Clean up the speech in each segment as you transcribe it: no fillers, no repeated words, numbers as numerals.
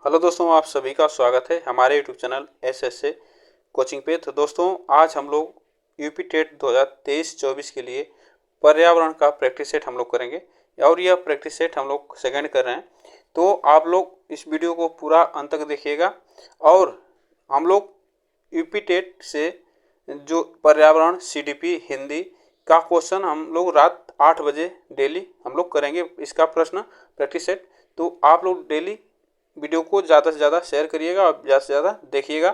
Hello दोस्तों, आप सभी का स्वागत है हमारे यूट्यूब चैनल एसएसए कोचिंग पे। तो दोस्तों, आज हम लोग यूपी टेट 2023-24 के लिए पर्यावरण का प्रैक्टिस सेट हम लोग करेंगे और यह प्रैक्टिस सेट हम लोग सेकंड कर रहे हैं। तो आप लोग इस वीडियो को पूरा अंत तक देखिएगा और हम लोग यूपी टेट से जो पर्यावरण सीडीपी हिंदी का क्वेश्चन हम लोग रात 8 बजे डेली हम लोग करेंगे, इसका प्रश्न प्रैक्टिस सेट। तो आप लोग डेली वीडियो को ज़्यादा से ज़्यादा शेयर करिएगा और ज़्यादा से ज़्यादा देखिएगा।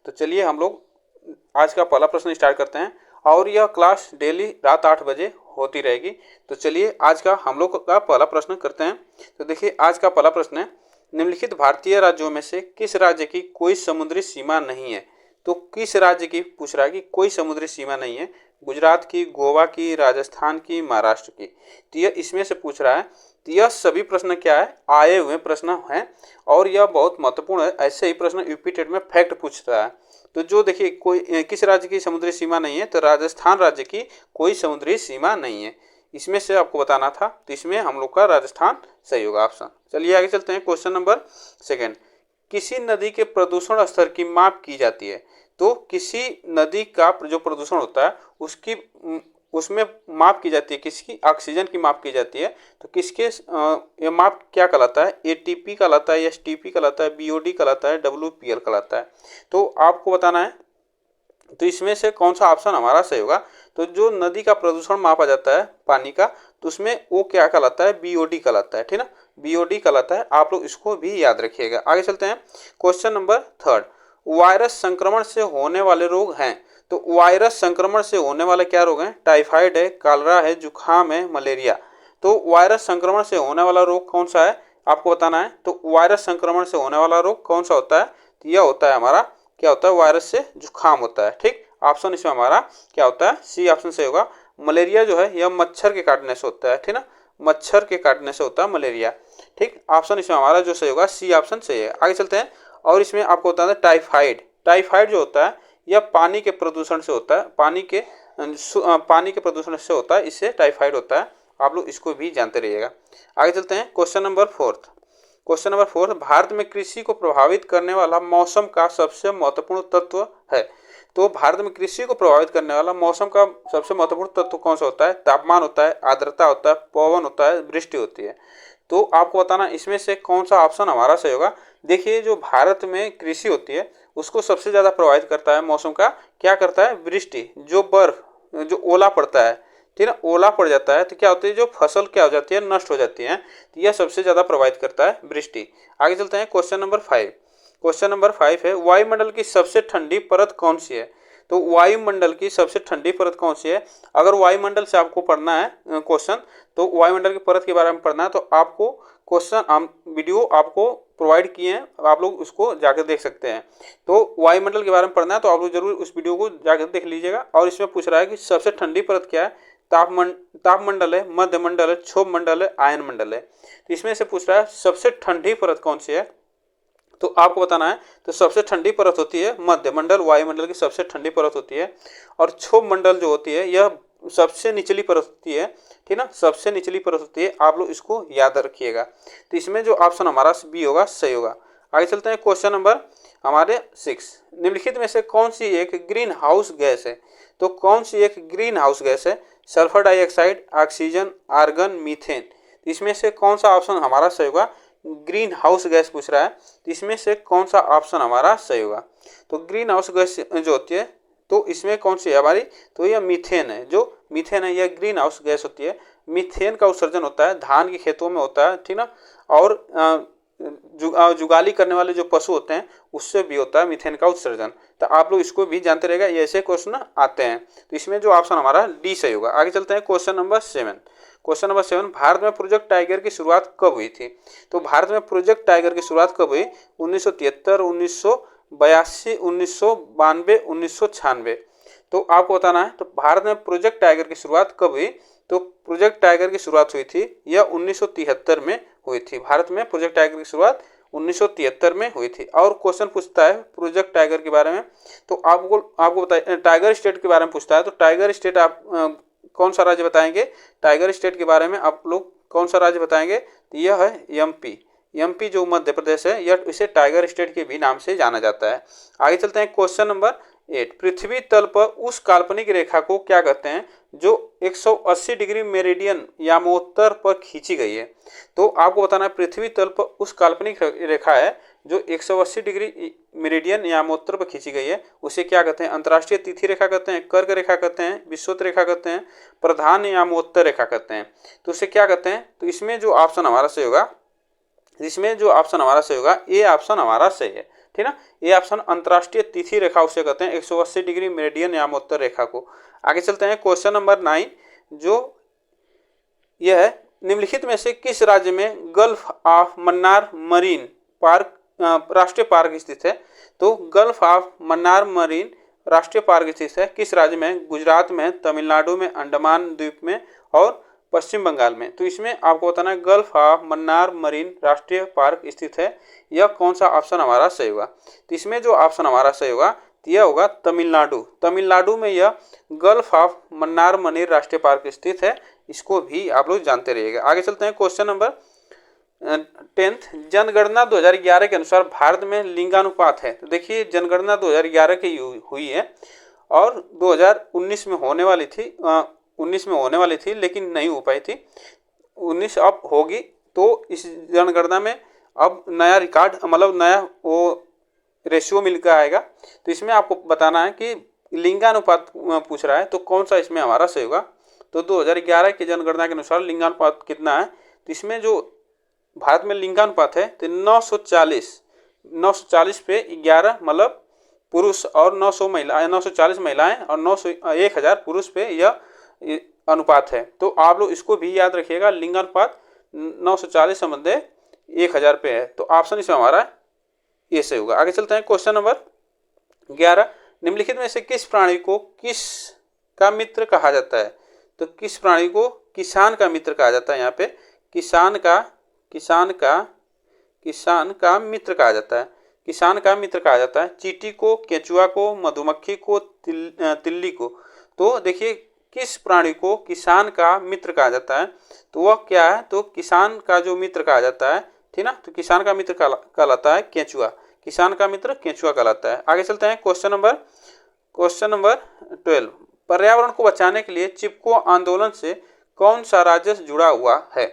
तो चलिए हम लोग आज का पहला प्रश्न स्टार्ट करते हैं और यह क्लास डेली रात 8 बजे होती रहेगी। तो चलिए आज का हम लोग का पहला प्रश्न करते हैं। तो देखिए, आज का पहला प्रश्न है, निम्नलिखित भारतीय राज्यों में से किस राज्य की कोई समुद्री सीमा नहीं है। तो किस राज्य की पूछ रहा है कि कोई समुद्री सीमा नहीं है। गुजरात की, गोवा की, राजस्थान की, महाराष्ट्र की। तो यह इसमें से पूछ रहा है। तो यह सभी प्रश्न क्या है, आए हुए प्रश्न हैं और यह बहुत महत्वपूर्ण है। ऐसे ही प्रश्न यूपी टेट में फैक्ट पूछ रहा है। तो जो देखिए, कोई किस राज्य की समुद्री सीमा नहीं है, तो राजस्थान राज्य की कोई समुद्री सीमा नहीं है। इसमें से आपको बताना था, तो इसमें हम लोग का राजस्थान सही होगा ऑप्शन। चलिए आगे चलते हैं। क्वेश्चन नंबर सेकेंड, किसी नदी के प्रदूषण स्तर की माप की जाती है। तो किसी नदी का जो प्रदूषण होता है उसकी उसमें माप की जाती है, किसकी, ऑक्सीजन की माप की जाती है। तो किसके ये माप क्या कहलाता है, एटीपी कहलाता है, एसटीपी कहलाता है, बीओडी कहलाता है, डब्ल्यूपीएल कहलाता है। तो आपको बताना है, तो इसमें से कौन सा ऑप्शन हमारा सही होगा। तो जो नदी का प्रदूषण मापा जाता है पानी का, तो उसमें वो क्या कहलाता है, बीओडी कहलाता है, ठीक ना, बीओडी कहलाता है। आप लोग इसको भी याद रखिएगा। आगे चलते हैं। क्वेश्चन नंबर थर्ड, वायरस संक्रमण से होने वाले रोग हैं। तो वायरस संक्रमण से होने वाले क्या रोग हैं, टाइफाइड है, कॉलरा है, जुखाम है, मलेरिया। तो वायरस संक्रमण से होने वाला रोग कौन सा है आपको बताना है। तो वायरस संक्रमण से होने वाला रोग कौन सा होता है, तो यह होता है हमारा, क्या होता है, वायरस से जुखाम होता है। ठीक, ऑप्शन इसमें हमारा क्या होता है, सी ऑप्शन सही होगा। मलेरिया जो है यह मच्छर के काटने से होता है, ठीक ना, मच्छर के काटने से होता है मलेरिया। ठीक, ऑप्शन इसमें हमारा जो सही होगा सी ऑप्शन सही है। आगे चलते हैं और इसमें आपको बताना है टाइफाइड। टाइफाइड जो होता है यह पानी के प्रदूषण से होता है, पानी के प्रदूषण से होता है, इससे टाइफाइड होता है। आप लोग इसको भी जानते रहिएगा। आगे चलते हैं। Question number fourth, question number fourth, Bharat में कृषि को प्रभावित करने वाला मौसम का सबसे महत्वपूर्ण तत्व है। तो भारत में कृषि को प्रभावित करने वाला मौसम का सबसे महत्वपूर्ण तत्व कौन सा होता है, तापमान होता है, आर्द्रता होता है, पवन होता है, वृष्टि होती है। तो आपको बताना इसमें से कौन सा ऑप्शन हमारा सही होगा। देखिए, जो भारत में कृषि होती है उसको सबसे ज़्यादा प्रभावित करता है मौसम का, क्या करता है, वृष्टि, जो बर्फ, जो ओला पड़ता है, ठीक है, ओला पड़ जाता है तो क्या होती है, जो फसल क्या हो जाती है, नष्ट हो जाती है। तो यह सबसे ज़्यादा प्रभावित करता है वृष्टि। आगे चलते हैं। क्वेश्चन नंबर 5, क्वेश्चन नंबर 5 है, वायुमंडल की सबसे ठंडी परत कौन सी है। तो वायुमंडल की सबसे ठंडी परत कौन सी है। अगर वायुमंडल से आपको पढ़ना है क्वेश्चन, तो वायुमंडल की परत के बारे में पढ़ना है, तो आपको क्वेश्चन हम वीडियो आपको प्रोवाइड किए हैं, आप लोग उसको जाकर देख सकते हैं। तो वायुमंडल के बारे में पढ़ना है तो आप लोग जरूर उस वीडियो को जाकर देख लीजिएगा। और इसमें पूछ रहा है कि सबसे ठंडी परत क्या है, तापमंडल है, मध्य मंडल है, क्षोभ मंडल है, आयन मंडल है। तो इसमें से पूछ रहा है सबसे ठंडी परत कौन सी है। तो आपको बताना है, तो सबसे ठंडी परत होती है मध्य मंडल, वायुमंडल की सबसे ठंडी परत होती है। और क्षोभ मंडल जो होती है यह सबसे निचली परत होती है, ठीक ना, सबसे निचली परत होती है। आप लोग इसको याद रखिएगा। तो इसमें जो ऑप्शन हमारा बी होगा सही होगा। आगे चलते हैं। क्वेश्चन नंबर हमारे 6, निम्नलिखित में से कौन सी एक ग्रीन हाउस गैस है। तो कौन सी एक ग्रीन हाउस गैस है, sulphur dioxide, oxygen, argon, methane. इसमें से कौन सा ऑप्शन हमारा सही होगा, ग्रीन हाउस गैस पूछ रहा है, तो इसमें से कौन सा ऑप्शन हमारा सही होगा। तो ग्रीन हाउस गैस जो होती है, तो इसमें कौन सी है हमारी, तो यह मीथेन है। जो मीथेन है यह ग्रीन हाउस गैस होती है। मीथेन का उत्सर्जन होता है धान के खेतों में होता है, ठीक ना, और जुगाली करने वाले जो पशु होते हैं उससे भी होता है मीथेन का उत्सर्जन। तो आप लोग इसको भी जानते रहेगा, ये ऐसे क्वेश्चन आते हैं। तो इसमें जो ऑप्शन हमारा डी सही होगा। आगे चलते हैं। Question number 7, question number 7, Bharat में प्रोजेक्ट टाइगर की शुरुआत कब हुई थी। तो भारत में प्रोजेक्ट टाइगर की शुरुआत कब हुई, 1973, 1982, 1992, 1996। तो आपको बताना है, तो भारत में प्रोजेक्ट टाइगर की शुरुआत कब हुई। तो प्रोजेक्ट टाइगर की शुरुआत हुई थी यह 1973 में हुई थी। भारत में प्रोजेक्ट टाइगर की शुरुआत 1973 में हुई थी। और क्वेश्चन पूछता है प्रोजेक्ट टाइगर के बारे में, तो आपको बताइए, टाइगर स्टेट के बारे में पूछता है, तो टाइगर स्टेट आप कौन सा राज्य बताएंगे। टाइगर स्टेट के बारे में आप लोग कौन सा राज्य बताएंगे, तो यह है एमपी। एमपी जो मध्य प्रदेश है यह इसे टाइगर स्टेट के भी नाम से जाना जाता है। आगे चलते हैं क्वेश्चन नंबर 8। पृथ्वी तल पर उस काल्पनिक रेखा को क्या कहते हैं जो 180 डिग्री मेरिडियन यामोत्तर पर खींची गई है। तो आपको बताना है पृथ्वी तल पर उस काल्पनिक रेखा है जो 180 डिग्री मेरिडियन यामोत्तर पर खींची गई है, उसे क्या कहते हैं? अंतर्राष्ट्रीय तिथि रेखा कहते हैं, कर्क रेखा कहते हैं, विषुवत रेखा कहते हैं, प्रधान यामोत्तर रेखा कहते हैं। तो उसे क्या कहते हैं? तो इसमें जो ऑप्शन हमारा सही होगा, ए ऑप्शन हमारा सही है, ठीक ना। ये ऑप्शन अंतर्राष्ट्रीय तिथि रेखा उसे कहते हैं, 180 डिग्री मेरिडियन यामोत्तर रेखा को। आगे चलते हैं क्वेश्चन नंबर 9, जो यह है निम्नलिखित में से किस राज्य में gulf of Mannar marine park राष्ट्रीय पार्क स्थित है। तो गल्फ ऑफ मन्नार मरीन राष्ट्रीय पार्क स्थित है किस राज्य में? गुजरात में, तमिलनाडु में, अंडमान द्वीप में और पश्चिम बंगाल में। तो इसमें आपको बताना है गल्फ ऑफ मन्नार मरीन राष्ट्रीय पार्क स्थित है, यह कौन सा ऑप्शन हमारा सही होगा? तो इसमें जो ऑप्शन हमारा सही होगा यह होगा तमिलनाडु में यह गल्फ ऑफ मन्नार मरीन राष्ट्रीय पार्क स्थित है, इसको भी आप लोग जानते रहिएगा। आगे चलते हैं क्वेश्चन नंबर 10। जनगणना 2011 के अनुसार भारत में लिंगानुपात है। तो देखिए जनगणना 2011 की हुई है और 2019 में होने वाली थी, 19 में होने वाली थी लेकिन नहीं हो पाई थी, 19 अब होगी। तो इस जनगणना में अब नया रिकॉर्ड मतलब नया वो रेशियो मिलकर आएगा। तो इसमें आपको बताना है कि लिंगानुपात पूछ रहा है तो कौन सा इसमें हमारा सही होगा। तो 2011 की जनगणना के अनुसार लिंगानुपात कितना है? तो इसमें जो भारत में लिंगानुपात है तो 940 पे 11 मतलब पुरुष और 940 महिलाएं और 1000 पुरुष पे यह अनुपात है। तो आप लोग इसको भी याद रखिएगा, लिंगानुपात 940 संबंधे 1000 पे है। तो ऑप्शन इसमें हमारा ये सही होगा। आगे चलते हैं क्वेश्चन नंबर 11। निम्नलिखित में से किस प्राणी को किस का मित्र कहा जाता है? तो किस प्राणी को किसान का मित्र कहा जाता है? यहाँ पे किसान का मित्र कहा जाता है, किसान का मित्र कहा जाता है। चींटी को, केंचुआ को, मधुमक्खी को, तिल्ली को। तो देखिए किस प्राणी को किसान का मित्र कहा जाता है तो वह क्या है? तो किसान का जो मित्र कहा जाता है, ठीक ना, तो किसान का मित्र कहलाता है केंचुआ, किसान का मित्र केंचुआ कहलाता है। आगे चलते हैं क्वेश्चन नंबर 12। पर्यावरण को बचाने के लिए चिपको आंदोलन से कौन सा राज्य जुड़ा हुआ है?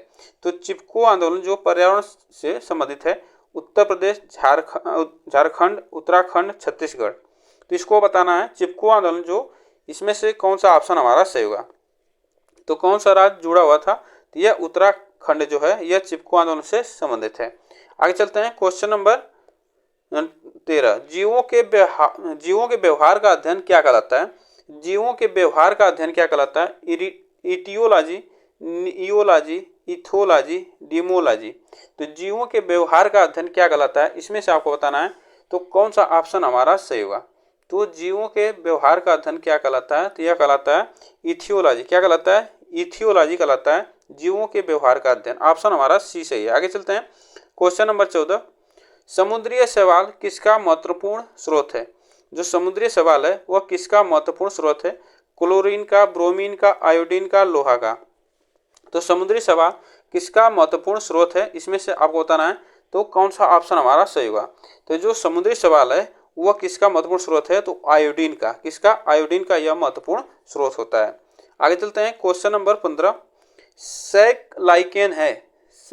तो चिपको आंदोलन जो पर्यावरण से संबंधित है, उत्तर प्रदेश, झारखंड, उत्तराखंड, छत्तीसगढ़। तो इसको बताना है चिपको आंदोलन जो, इसमें से कौन सा ऑप्शन हमारा सही होगा। तो कौन सा राज्य जुड़ा हुआ था? तो यह उत्तराखंड जो है यह चिपको आंदोलन से संबंधित है। आगे चलते हैं क्वेश्चन नंबर 13। जीवों के व्यवहार का अध्ययन क्या कहलाता है? जीवों के व्यवहार का अध्ययन क्या कहलाता है? Etiology, neology, ethology, demology. तो जीवों के व्यवहार का अध्ययन क्या कहलाता है? इसमें से आपको बताना है तो कौन सा ऑप्शन हमारा सही होगा। तो जीवों के व्यवहार का अध्ययन क्या कहलाता है? तो यह कहलाता है इथियोलॉजी। क्या कहलाता है? इथियोलॉजी कहलाता है जीवों के व्यवहार का अध्ययन। ऑप्शन हमारा सी सही है। आगे चलते हैं क्वेश्चन नंबर 14। समुद्रीय शैवाल किसका महत्वपूर्ण स्रोत है? जो समुद्रीय शैवाल है वह किसका महत्वपूर्ण स्रोत है? क्लोरीन का, ब्रोमीन का, आयोडीन का, लोहा का। तो समुद्री शैवाल किसका महत्वपूर्ण स्रोत है? इसमें से आपको बताना है तो कौन सा ऑप्शन हमारा सही होगा। तो जो समुद्री शैवाल है वह किसका महत्वपूर्ण स्रोत है? तो आयोडीन का। किसका? आयोडीन का यह महत्वपूर्ण स्रोत होता है। आगे चलते हैं क्वेश्चन नंबर 15। सैक लाइकेन है,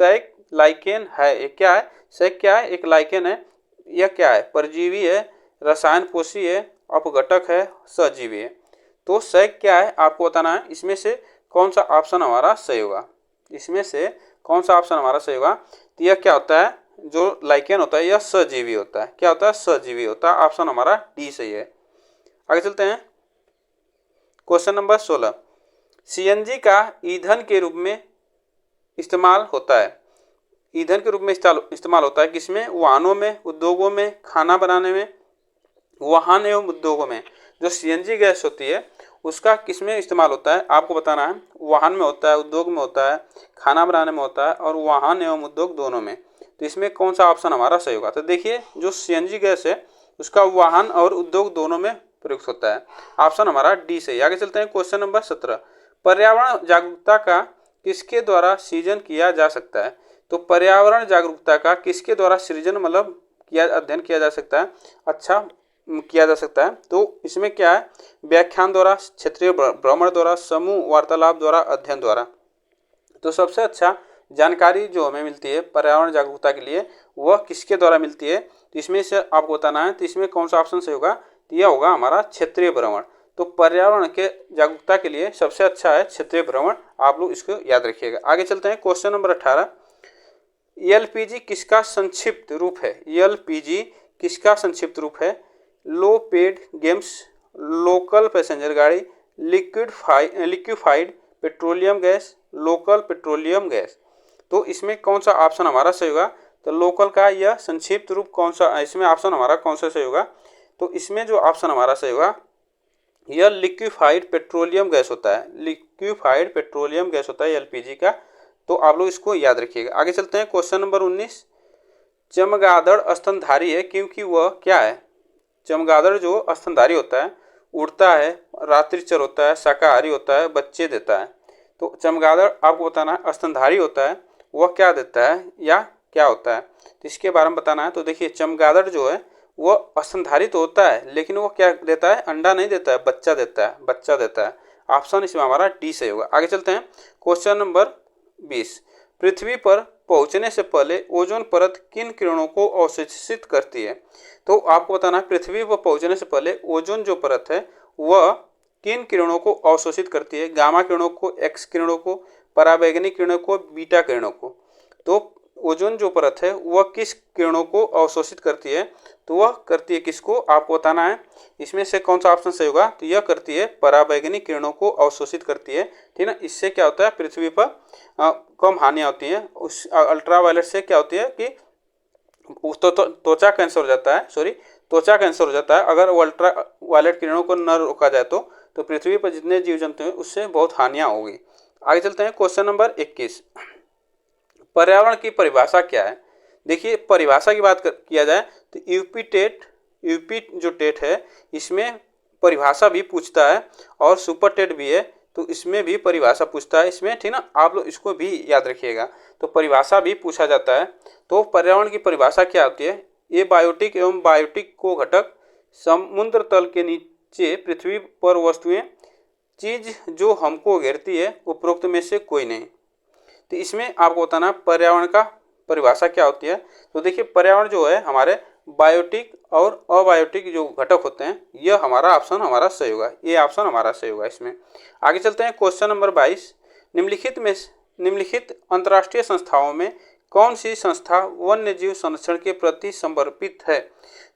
सैक लाइकेन है, ये क्या है? सैक क्या है? एक लाइकेन है। यह क्या है? परजीवी है, रसायन पोषी है, अपघटक है, सहजीवी है। तो सैक क्या है आपको बताना है, इसमें से कौन सा ऑप्शन हमारा सही होगा। इसमें से कौन सा ऑप्शन हमारा सही होगा। तो यह क्या होता है? जो लाइकेन होता है यह सहजीवी होता है। क्या होता है? सहजीवी होता है। ऑप्शन हमारा डी सही है। आगे चलते हैं क्वेश्चन नंबर 16। सीएनजी का ईंधन के रूप में इस्तेमाल होता है। ईंधन के रूप में इस्तेमाल होता है किसमें? वाहनों में, उद्योगों में, खाना बनाने में। वाहन एवं उद्योगों में जो सीएनजी गैस होती है उसका किसमें इस्तेमाल होता है आपको बताना है। वाहन में होता है, उद्योग में होता है, खाना बनाने में होता है और वाहन एवं उद्योग दोनों में। तो इसमें कौन सा ऑप्शन हमारा सही होगा। तो देखिए जो सीएनजी गैस है उसका वाहन और उद्योग दोनों में प्रयुक्त होता है। ऑप्शन हमारा डी सही। आगे चलते हैं क्वेश्चन नंबर 17। पर्यावरण जागरूकता का किसके द्वारा सृजन किया जा सकता है। तो पर्यावरण जागरूकता का किसके द्वारा सृजन मतलब अध्ययन किया जा सकता है, अच्छा किया जा सकता है। तो इसमें क्या है, व्याख्यान द्वारा, क्षेत्रीय भ्रमण द्वारा, समूह वार्तालाप द्वारा, अध्ययन द्वारा। तो सबसे अच्छा जानकारी जो हमें मिलती है पर्यावरण जागरूकता के लिए वह किसके द्वारा मिलती है, तो इसमें से आपको बताना है। तो इसमें कौन सा ऑप्शन सही होगा, तो यह होगा हमारा क्षेत्रीय भ्रमण। तो पर्यावरण के जागरूकता के लिए सबसे अच्छा है क्षेत्रीय भ्रमण, आप लोग इसको याद रखिएगा। आगे चलते हैं, क्वेश्चन नंबर 18, एलपीजी किसका संक्षिप्त रूप है। एलपीजी किसका संक्षिप्त रूप है, लो पेड गेम्स, लोकल पैसेंजर गाड़ी, liquefied petroleum gas, local petroleum gas. तो इसमें कौन सा ऑप्शन हमारा सही होगा, तो लोकल का यह संक्षिप्त रूप कौन सा, इसमें ऑप्शन हमारा कौन सा सही होगा, तो इसमें जो ऑप्शन हमारा सही होगा यह लिक्विफाइड पेट्रोलियम गैस होता है। लिक्विफाइड पेट्रोलियम गैस होता है एलपीजी का। तो आप लोग इसको याद रखिएगा। आगे चलते हैं, क्वेश्चन नंबर 19, चमगादड़ स्तनधारी है क्योंकि वह क्या है। चमगादड़ जो स्तनधारी होता है, उड़ता है, रात्रिचर होता है, शाकाहारी होता है, बच्चे देता है। तो चमगादड़ आपको बताना है स्तनधारी होता है, वह क्या देता है या क्या होता है, तो इसके बारे में बताना है। तो देखिए चमगादड़ जो है वह स्तनधारी तो होता है लेकिन वो क्या देता है, अंडा नहीं देता है, बच्चा देता है, बच्चा देता है। ऑप्शन इसमें हमारा डी सही होगा। आगे चलते हैं, क्वेश्चन नंबर 20, पृथ्वी पर पहुंचने से पहले ओजोन परत किन किरणों को अवशोषित करती है। तो आपको बताना है पृथ्वी पर पहुंचने से पहले ओजोन जो परत है वह किन किरणों को अवशोषित करती है, गामा किरणों को, एक्स किरणों को, पराबैंगनी किरणों को, बीटा किरणों को। तो ओजोन जो परत है वह किस किरणों को अवशोषित करती है, तो वह करती है किसको, आपको बताना है। इसमें से कौन सा ऑप्शन सही होगा, तो यह करती है पराबैंगनी किरणों को अवशोषित करती है, ठीक है। इससे क्या होता है, पृथ्वी पर कम हानियाँ होती हैं। उस अल्ट्रावायलेट से क्या होती है कि त्वचा कैंसर हो जाता है, त्वचा कैंसर हो जाता है अगर वो अल्ट्रा वायलेट किरणों को न रोका जाए तो पृथ्वी पर जितने जीव जंतु हैं उससे बहुत हानियाँ होगी। आगे चलते हैं, क्वेश्चन नंबर 21, पर्यावरण की परिभाषा क्या है। देखिए परिभाषा की बात किया जाए तो यूपी जो टेट है इसमें परिभाषा भी पूछता है और सुपर टेट भी है, तो इसमें भी परिभाषा पूछता है इसमें, ठीक ना। आप लोग इसको भी याद रखिएगा, तो परिभाषा भी पूछा जाता है। तो पर्यावरण की परिभाषा क्या होती है, ये बायोटिक एवं बायोटिक को घटक, समुद्र तल के नीचे पृथ्वी पर वस्तुएं, चीज जो हमको घेरती है, उपरोक्त में से कोई नहीं। तो इसमें आपको बताना पर्यावरण का परिभाषा क्या होती है। तो देखिए पर्यावरण जो है हमारे बायोटिक और अबायोटिक जो घटक होते हैं, यह हमारा ऑप्शन हमारा सही होगा, ये ऑप्शन हमारा सही होगा इसमें। आगे चलते हैं, क्वेश्चन नंबर 22, निम्नलिखित अंतर्राष्ट्रीय संस्थाओं में कौन सी संस्था वन्य जीव संरक्षण के प्रति समर्पित है।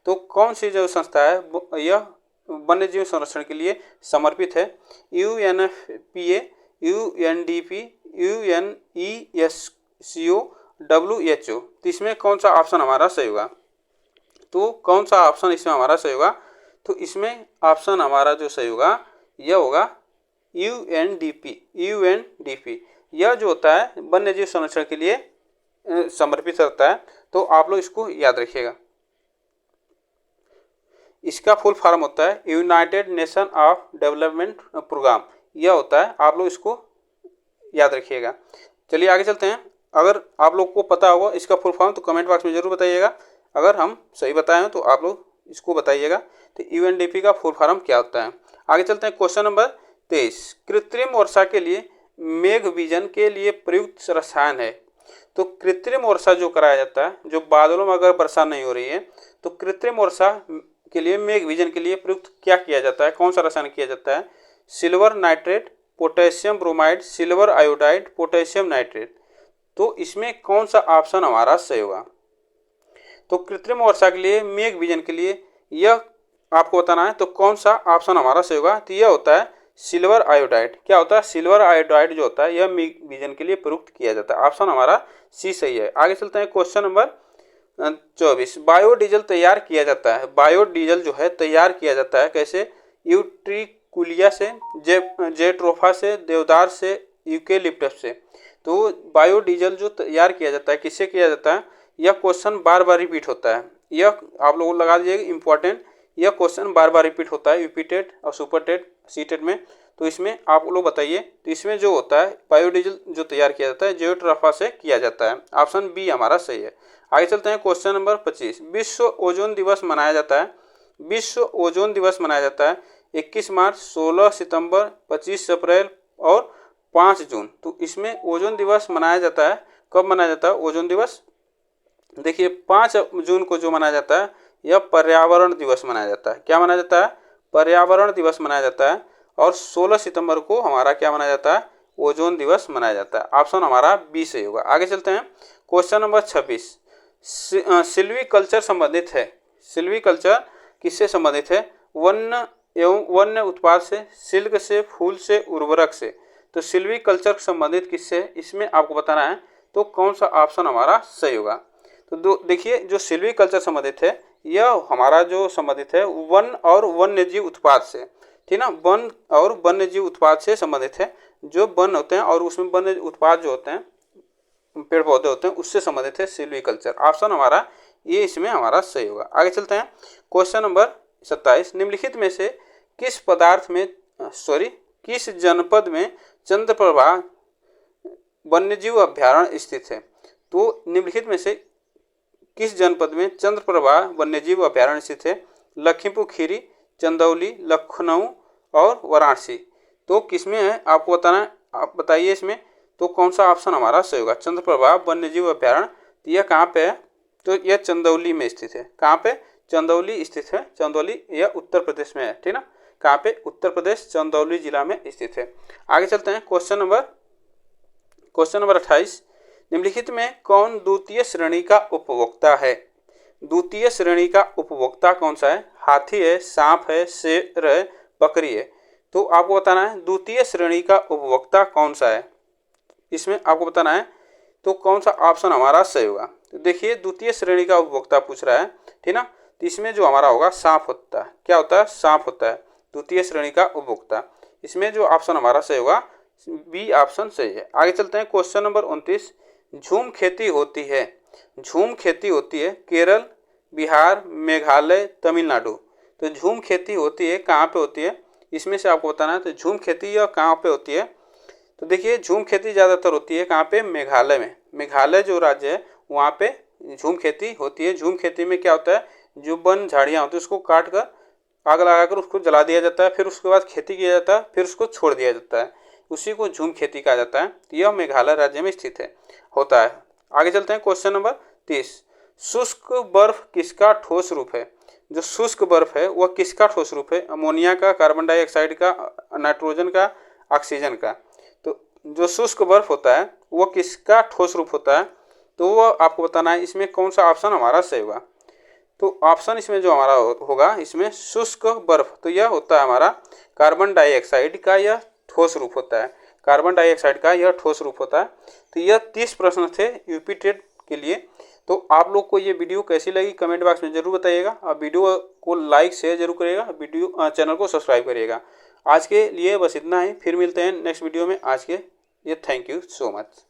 तो कौन सी जो संस्था है यह वन्य जीव संरक्षण के लिए समर्पित है, UNFPA, UNDP, UNESCO, WHO। तो इसमें कौन सा ऑप्शन हमारा सही होगा, तो कौन सा ऑप्शन इसमें हमारा सही होगा, तो इसमें ऑप्शन हमारा जो सही होगा यह होगा UNDP। यह जो होता है वन्य जीव संरक्षण के लिए समर्पित रहता है। तो आप लोग इसको याद रखिएगा। इसका फुल फॉर्म होता है United Nation of Development Programme, यह होता है, आप लोग इसको याद रखिएगा। चलिए आगे चलते हैं। अगर आप लोग को पता होगा इसका फुल फॉर्म तो कमेंट बॉक्स में जरूर बताइएगा, अगर हम सही बताए हो तो आप लोग इसको बताइएगा। तो UNDP का फुल फॉर्म क्या होता है। आगे चलते हैं, क्वेश्चन नंबर 23, कृत्रिम वर्षा के लिए मेघ बीजन के लिए प्रयुक्त रसायन है। तो कृत्रिम वर्षा जो कराया जाता है, जो बादलों में अगर वर्षा नहीं हो रही है तो कृत्रिम वर्षा के लिए मेघ बीजन के लिए प्रयुक्त क्या किया जाता है, कौन सा रसायन किया जाता है, silver nitrate, potassium bromide, silver iodide, potassium nitrate. तो इसमें कौन सा ऑप्शन हमारा सही होगा। तो कृत्रिम वर्षा के लिए मेघ बीजन के लिए यह आपको बताना है, तो कौन सा ऑप्शन हमारा सही होगा, तो यह होता है सिल्वर आयोडाइड। क्या होता है, सिल्वर आयोडाइड जो होता है यह मेघ बीजन के लिए प्रयुक्त किया जाता है। ऑप्शन हमारा सी सही है। आगे चलते हैं, क्वेश्चन नंबर 24, बायोडीजल तैयार किया जाता है। बायोडीजल जो है तैयार किया जाता है कैसे, यूट्रिकुलिया से, जेट्रोफा से, देवदार से, यूकेलिप्टस से। तो बायोडीजल जो तैयार किया जाता है किससे किया जाता है, यह क्वेश्चन बार बार रिपीट होता है, यह आप लोग लगा दीजिएगा इंपॉर्टेंट, यह क्वेश्चन बार बार रिपीट होता है यूपी टेट और सुपर टेट, सी टेट में। तो इसमें आप लोग बताइए, तो इसमें जो होता है बायोडीजल जो तैयार किया जाता है जैविक राफा से किया जाता है। ऑप्शन बी हमारा सही है। आगे चलते हैं क्वेश्चन नंबर 25। विश्व ओजोन दिवस मनाया जाता है। विश्व ओजोन दिवस मनाया जाता है 21 मार्च, 16 सितंबर, 25 अप्रैल और 5 जून। तो इसमें ओजोन दिवस मनाया जाता है, कब मनाया जाता है ओजोन दिवस? देखिए 5 जून को जो मनाया जाता है यह पर्यावरण दिवस मनाया जाता है। क्या मनाया जाता है? पर्यावरण दिवस मनाया जाता है। और 16 सितंबर को हमारा क्या मनाया जाता है? ओजोन दिवस मनाया जाता है। ऑप्शन हमारा बी सही होगा। आगे चलते हैं क्वेश्चन नंबर 26। सिल्वीकल्चर संबंधित है। सिल्वीकल्चर किससे संबंधित है? वन्य एवं वन्य उत्पाद से, सिल्क से, फूल से, उर्वरक से। तो सिल्वीकल्चर संबंधित किससे, इसमें आपको बताना है। तो कौन सा ऑप्शन हमारा सही होगा? तो देखिए जो सिल्वीकल्चर संबंधित है यह हमारा जो संबंधित है वन और वन्यजीव उत्पाद से, ठीक ना। वन और वन्यजीव उत्पाद से संबंधित है। जो वन होते हैं और उसमें वन्य उत्पाद जो होते हैं, पेड़ पौधे होते हैं, उससे संबंधित है सिल्वीकल्चर। ऑप्शन हमारा ये इसमें हमारा सही होगा। आगे चलते हैं क्वेश्चन नंबर 27। निम्नलिखित में से किस पदार्थ में किस जनपद में चंद्रप्रभा वन्यजीव अभ्यारण्य स्थित है? तो निम्नलिखित में से किस जनपद में चंद्रप्रभा वन्यजीव अभ्यारण्य स्थित है? लखीमपुर खीरी, चंदौली, लखनऊ और वाराणसी। तो किसमें है आपको बताना है, आप बताइए इसमें। तो कौन सा ऑप्शन हमारा सही होगा? चंद्रप्रभा वन्यजीव अभ्यारण्य यह कहाँ पे है? तो यह चंदौली में स्थित है। कहाँ पे? चंदौली स्थित है। चंदौली यह उत्तर प्रदेश में है, ठीक ना। कहाँ पे? उत्तर प्रदेश, चंदौली जिला में स्थित है। आगे चलते हैं क्वेश्चन नंबर 28। निम्नलिखित में कौन द्वितीय श्रेणी का उपभोक्ता है? द्वितीय श्रेणी का उपभोक्ता कौन सा है? हाथी है, सांप है, शेर है, बकरी है। तो आपको बताना है द्वितीय श्रेणी का उपभोक्ता कौन सा है, इसमें आपको बताना है। तो कौन सा ऑप्शन हमारा सही होगा? तो देखिए द्वितीय श्रेणी का उपभोक्ता पूछ रहा है, ठीक ना। तो इसमें जो हमारा होगा सांप होता है। क्या होता है? सांप होता है द्वितीय श्रेणी का उपभोक्ता। इसमें जो ऑप्शन हमारा सही होगा बी ऑप्शन सही है। आगे चलते हैं क्वेश्चन नंबर 29। झूम खेती होती है। झूम खेती होती है केरल, बिहार, मेघालय, तमिलनाडु। तो झूम खेती होती है कहाँ पे होती है, इसमें से आपको बताना है। तो झूम खेती यह कहाँ पे होती है? तो देखिए झूम खेती ज़्यादातर होती है कहाँ पे? मेघालय में। मेघालय जो राज्य है वहाँ पे झूम खेती होती है। झूम खेती में क्या होता है, जो वन झाड़ियाँ होती है उसको काट कर आग लगाकर उसको जला दिया जाता है, फिर उसके बाद खेती किया जाता है, फिर उसको छोड़ दिया जाता है, उसी को झूम खेती कहा जाता है। तो यह मेघालय राज्य में स्थित है, होता है। आगे चलते हैं क्वेश्चन नंबर 30। शुष्क बर्फ किसका ठोस रूप है? जो शुष्क बर्फ है वह किसका ठोस रूप है? अमोनिया का, कार्बन डाइऑक्साइड का, नाइट्रोजन का, ऑक्सीजन का। तो जो शुष्क बर्फ होता है वह किसका ठोस रूप होता है? तो वह आपको बताना है। इसमें कौन सा ऑप्शन हमारा सही होगा? तो ऑप्शन इसमें जो हमारा होगा इसमें शुष्क बर्फ, तो यह होता है हमारा कार्बन डाइऑक्साइड का यह ठोस रूप होता है। कार्बन डाइऑक्साइड का यह ठोस रूप होता है। तो यह 30 प्रश्न थे यूपी टेट के लिए। तो आप लोग को ये वीडियो कैसी लगी कमेंट बॉक्स में जरूर बताइएगा। और वीडियो को लाइक शेयर जरूर करिएगा, वीडियो चैनल को सब्सक्राइब करिएगा। आज के लिए बस इतना ही, फिर मिलते हैं नेक्स्ट वीडियो में। आज के ये थैंक यू सो मच।